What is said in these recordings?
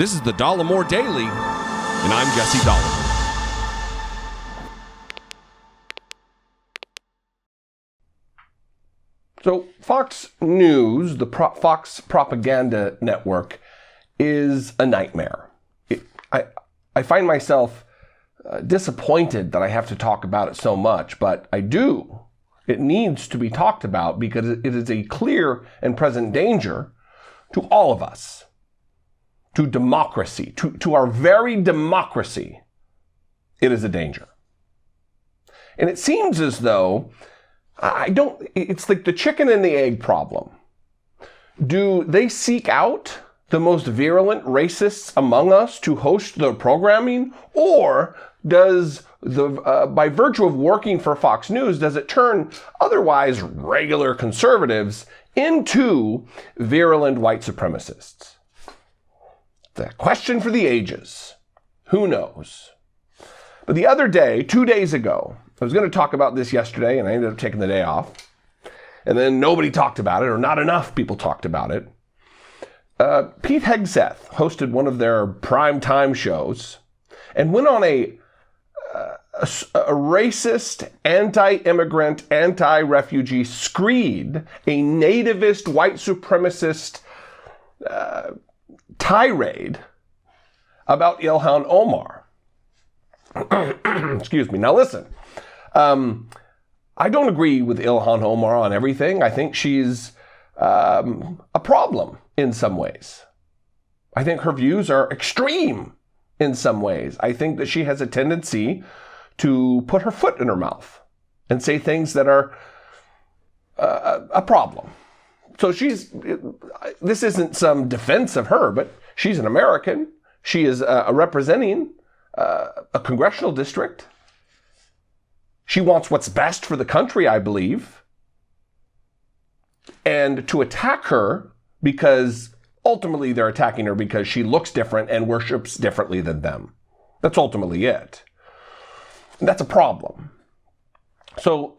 This is the Dollemore Daily, and I'm Jesse Dollemore. So Fox News, the Fox propaganda network, is a nightmare. I find myself disappointed that I have to talk about it so much, but I do. It needs to be talked about because it is a clear and present danger to all of us, to democracy, to our very democracy. It is a danger. And it seems as though it's like the chicken and the egg problem. Do they seek out the most virulent racists among us to host their programming? Or does by virtue of working for Fox News, does it turn otherwise regular conservatives into virulent white supremacists? The question for the ages. Who knows? But the other day, 2 days ago, I was going to talk about this yesterday, and I ended up taking the day off. And then nobody talked about it, or not enough people talked about it. Pete Hegseth hosted one of their primetime shows and went on a racist, anti-immigrant, anti-refugee screed, a nativist, white supremacist tirade about Ilhan Omar. Excuse me. Now listen, I don't agree with Ilhan Omar on everything. I think she's a problem in some ways. I think her views are extreme in some ways. I think that she has a tendency to put her foot in her mouth and say things that are a problem. So this isn't some defense of her, but she's an American. She is representing a congressional district. She wants what's best for the country, I believe. And to attack her because ultimately they're attacking her because she looks different and worships differently than them. That's ultimately it. And that's a problem. So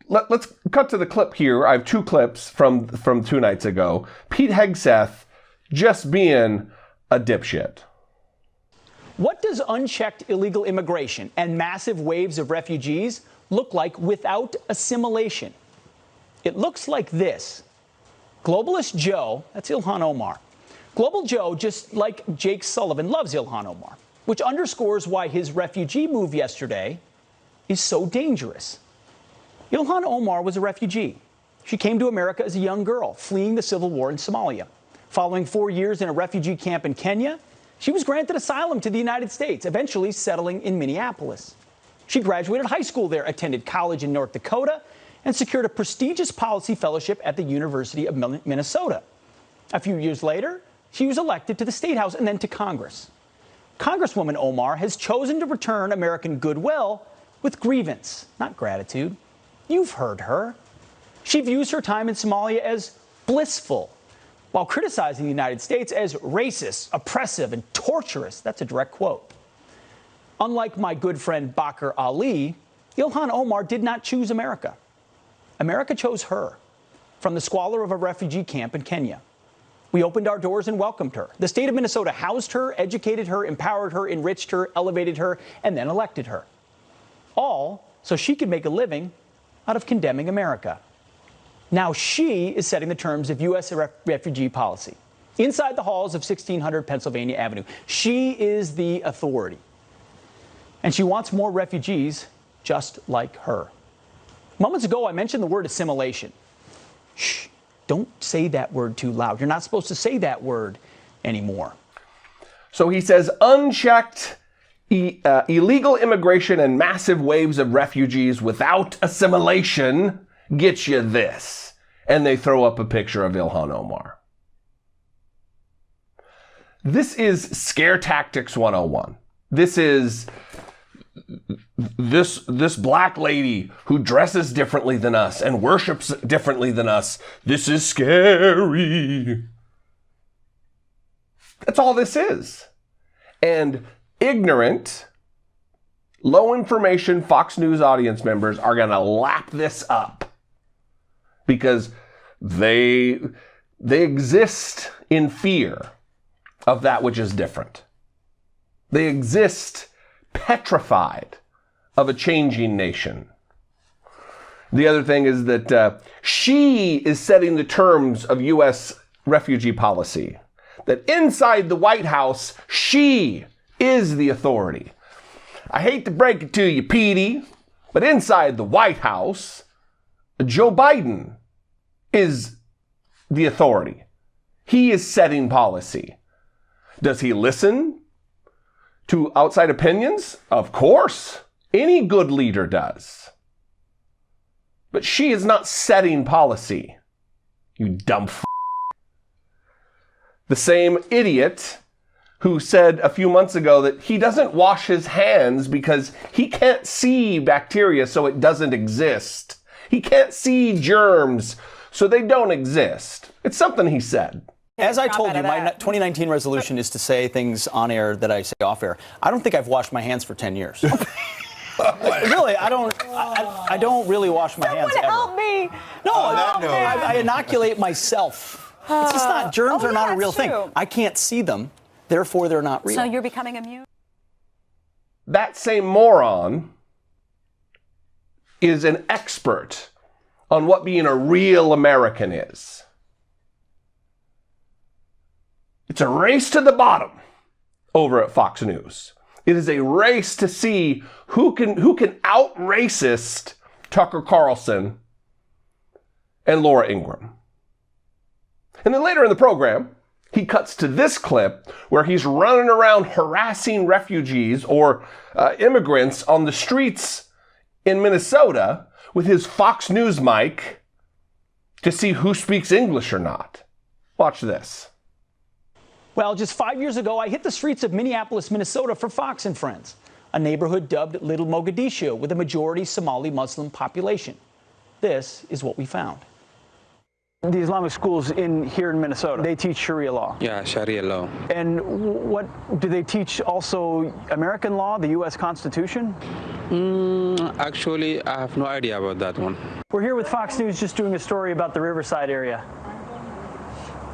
let's cut to the clip here. I have two clips from 2 nights ago. Pete Hegseth just being a dipshit. What does unchecked illegal immigration and massive waves of refugees look like without assimilation? It looks like this. Globalist Joe, that's Ilhan Omar. Global Joe, just like Jake Sullivan, loves Ilhan Omar, which underscores why his refugee move yesterday is so dangerous. Ilhan Omar was a refugee. She came to America as a young girl, fleeing the civil war in Somalia. Following 4 years in a refugee camp in Kenya, she was granted asylum to the United States, eventually settling in Minneapolis. She graduated high school there, attended college in North Dakota, and secured a prestigious policy fellowship at the University of Minnesota. A few years later, she was elected to the State House and then to Congress. Congresswoman Omar has chosen to return American goodwill with grievance, not gratitude. You've heard her. She views her time in Somalia as blissful, while criticizing the United States as racist, oppressive, and torturous. That's a direct quote. Unlike my good friend Bakr Ali, Ilhan Omar did not choose America. America chose her from the squalor of a refugee camp in Kenya. We opened our doors and welcomed her. The state of Minnesota housed her, educated her, empowered her, enriched her, elevated her, and then elected her. All so she could make a living out of condemning America. Now she is setting the terms of U.S. refugee policy. Inside the halls of 1600 Pennsylvania Avenue, she is the authority. And she wants more refugees just like her. Moments ago, I mentioned the word assimilation. Shh, don't say that word too loud. You're not supposed to say that word anymore. So he says unchecked illegal immigration and massive waves of refugees without assimilation gets you this. And they throw up a picture of Ilhan Omar. This is scare tactics 101. This is this black lady who dresses differently than us and worships differently than us. This is scary. That's all this is. And ignorant, low information Fox News audience members are going to lap this up because they exist in fear of that which is different. They exist petrified of a changing nation. The other thing is that she is setting the terms of U.S. refugee policy. That inside the White House, she is the authority. I hate to break it to you, Petey, but inside the White House, Joe Biden is the authority. He is setting policy. Does he listen to outside opinions? Of course. Any good leader does. But she is not setting policy. You dumb f***. The same idiot who said a few months ago that he doesn't wash his hands because he can't see bacteria, so it doesn't exist. He can't see germs, so they don't exist. It's something he said. As I told you, my 2019 resolution is to say things on air that I say off air. I don't think I've washed my hands for 10 years. Really, I don't really wash my hands ever. Help me! No, I inoculate myself. It's just not, germs are not a real thing. I can't see them, therefore they're not real. So you're becoming immune? That same moron is an expert on what being a real American is. It's a race to the bottom over at Fox News. It is a race to see who can out-racist Tucker Carlson and Laura Ingraham. And then later in the program, he cuts to this clip where he's running around harassing refugees or immigrants on the streets in Minnesota with his Fox News mic to see who speaks English or not. Watch this. Well, just 5 years ago, I hit the streets of Minneapolis, Minnesota for Fox and Friends, a neighborhood dubbed Little Mogadishu with a majority Somali Muslim population. This is what we found. The Islamic schools here in Minnesota, they teach Sharia law. Yeah, Sharia law. And what do they teach also American law, the U.S. Constitution? Actually, I have no idea about that one. We're here with Fox News just doing a story about the Riverside area.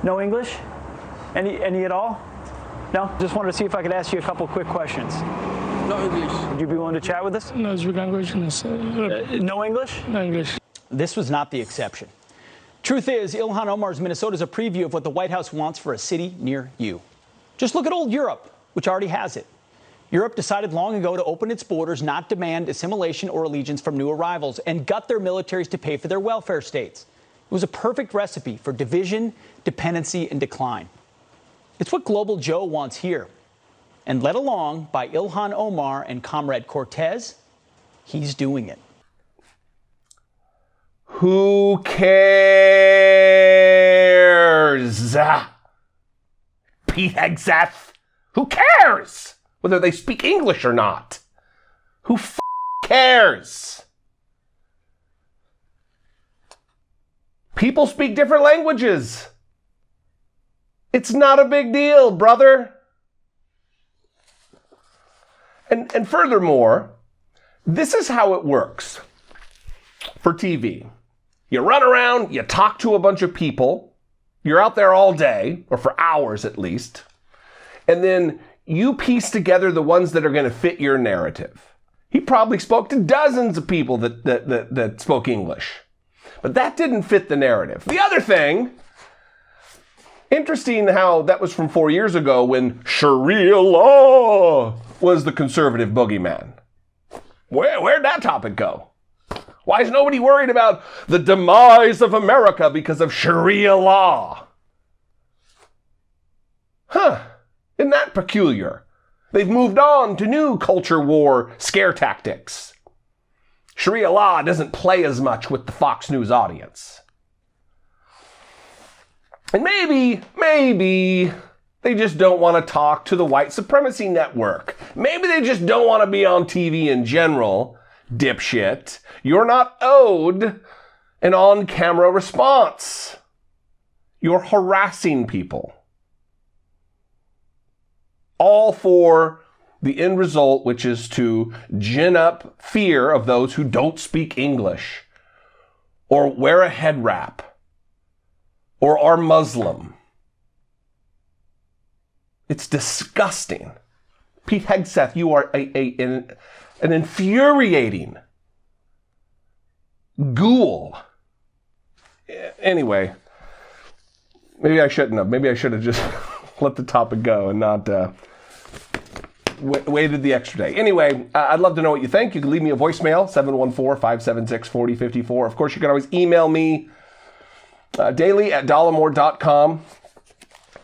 No English? Any at all? No? Just wanted to see if I could ask you a couple quick questions. No English. Would you be willing to chat with us? No, speak language. No English? No English. This was not the exception. Truth is, Ilhan Omar's Minnesota is a preview of what the White House wants for a city near you. Just look at old Europe, which already has it. Europe decided long ago to open its borders, not demand assimilation or allegiance from new arrivals, and gut their militaries to pay for their welfare states. It was a perfect recipe for division, dependency, and decline. It's what Global Joe wants here. And led along by Ilhan Omar and Comrade Cortez, he's doing it. Who cares? Pete Hegseth. Who cares whether they speak English or not? Who cares? People speak different languages. It's not a big deal, brother. And furthermore, this is how it works for TV. You run around, you talk to a bunch of people, you're out there all day, or for hours at least, and then you piece together the ones that are going to fit your narrative. He probably spoke to dozens of people that spoke English, but that didn't fit the narrative. The other thing, interesting how that was from 4 years ago when Sharia law was the conservative boogeyman. Where'd that topic go? Why is nobody worried about the demise of America because of Sharia law? Isn't that peculiar? They've moved on to new culture war scare tactics. Sharia law doesn't play as much with the Fox News audience. And maybe they just don't want to talk to the white supremacy network. Maybe they just don't want to be on TV in general. Dipshit. You're not owed an on-camera response. You're harassing people. All for the end result, which is to gin up fear of those who don't speak English, or wear a head wrap, or are Muslim. It's disgusting. Pete Hegseth, you are an infuriating ghoul. Anyway, maybe I shouldn't have. Maybe I should have just let the topic go and not waited the extra day. Anyway, I'd love to know what you think. You can leave me a voicemail, 714-576-4054. Of course, you can always email me daily@dollemore.com.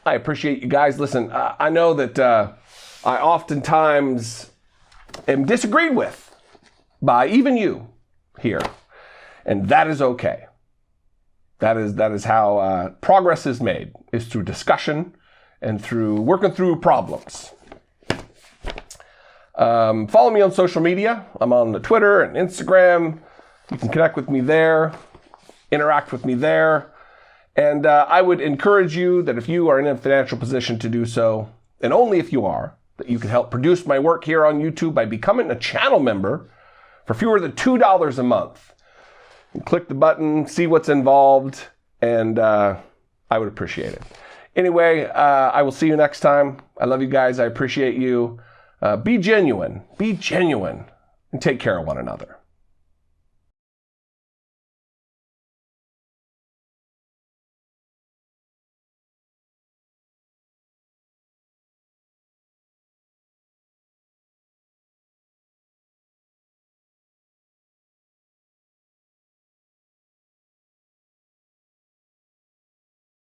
I appreciate you guys. Listen, I know that I oftentimes am disagreed with by even you here, and that is okay. That is how progress is made, is through discussion and through working through problems. Follow me on social media. I'm on Twitter and Instagram. You can connect with me there, interact with me there. And I would encourage you that if you are in a financial position to do so, and only if you are, that you can help produce my work here on YouTube by becoming a channel member for fewer than $2 a month. And click the button, see what's involved, and I would appreciate it. Anyway, I will see you next time. I love you guys. I appreciate you. Be genuine, and take care of one another.